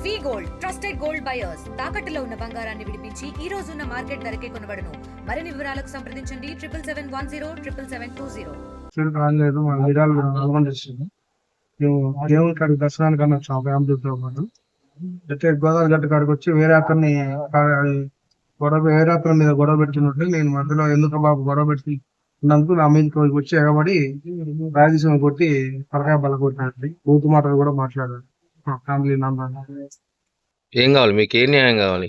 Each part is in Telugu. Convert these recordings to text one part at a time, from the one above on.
వి గోల్డ్ ట్రస్టెడ్ గోల్డ్ బయర్స్ తాకట్టులో ఉన్న బంగారాన్ని విడిపించి ఈ రోజు ఉన్న మార్కెట్ ధరకే కొనబడును. మరిన్ని వివరాలకు సంప్రదించండి 7710 దేవుని కాడికి దర్శనానికి వచ్చాం ఫ్యామిలీతో పాటు. అయితే గోదావరి గట్టు కాడికి వచ్చి వేరే అతన్ని మీద గొడవ పెట్టినట్టు నేను మధ్యలో ఎందుకు బాబు గొడవ పెట్టినందుకు నా మీదకి వచ్చి ఎగబడి రాజేశ్వరం కొట్టి పరకాయ బల్ల కొట్టినట్టు బూతు మాటలు కూడా మాట్లాడాడు. ఫ్యామిలీ నంబర్ ఏం కావాలి మీకు? ఏ న్యాయం కావాలి?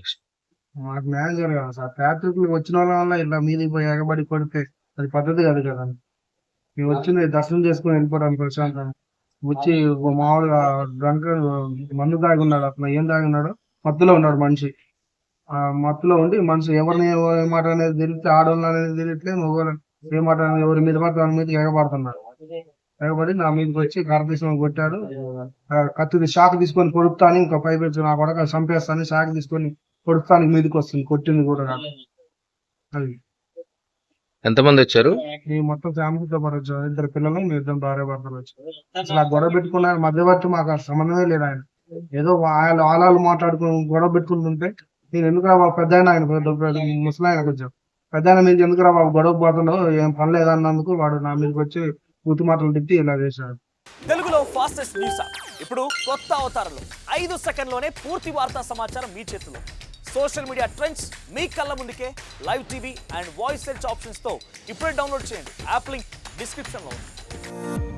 మాకు న్యాయం జరగాలి సార్. యాత్రికులు వచ్చిన వాళ్ళ వల్ల ఇలా మీదికి పోయి ఎగబడి కొడితే అది పద్ధతి కాదు కదా. మేము వచ్చింది దర్శనం చేసుకుని వెళ్ళిపోవడానికి ప్రశాంతంగా వచ్చి మామూలుగా డ్రంక్ మందు తాగి ఉన్నాడు. అతను ఏం తాగి ఉన్నాడో మత్తులో ఉన్నాడు మనిషి. ఆ మత్తులో ఉండి మనిషి ఎవరిని ఏ మాట అనేది తెలిస్తే ఆడవాళ్ళు అనేది తెలియట్లేదు, మగవాళ్ళు ఏ మాట అనేది ఎవరి మీద పడితే దాని మీద ఎగబడుతున్నాడు. ఎగబడి నా మీదకి వచ్చి కర్రతీసుకొని కొట్టాడు. కత్తి షాక్ తీసుకొని కొడుతాను, ఇంకా పైపెచ్చు నా కొడక చంపేస్తాను, షాక్ తీసుకొని కొడుతానికి మీదకి వస్తుంది. కొట్టింది కూడా కాదు. అది ఎంతమంది వచ్చారు? ఈ మొత్తం ఫ్యామిలీతో పాటు వచ్చారు. 2 పిల్లలు, మీ 2 భార్య భర్తలు వచ్చారు. అసలు ఆ గొడవ పెట్టుకున్నారు మధ్యవర్తి మాకు సంబంధమే లేదు. ఆయన ఏదో వాళ్ళు మాట్లాడుకుని గొడవ పెట్టుకుంటుంటే నేను ఎందుకురా బాబు పెద్ద ఆయన ముసలి ఆయన కొంచెం పెద్ద ఆయన మీద ఎందుకురా బాబు గొడవ పోతున్నావు, ఏం పని లేదన్నందుకు వాడు నా మీదకి వచ్చి బూతు మాటలు తిట్టి ఇలా చేశాడు. తెలుగులో ఫాస్టెస్ట్ న్యూస్ ఇప్పుడు కొత్త అవతారంలో 5 సెకండ్లోనే పూర్తి వార్తా సమాచారం మీ చేతిలో. సోషల్ మీడియా ట్రెండ్స్ మీ కళ్ళ ముందుకే live TV and voice search options తో ఇప్పుడే డౌన్లోడ్ చేయండి. యాప్ లింక్ డిస్క్రిప్షన్ లో ఉంది.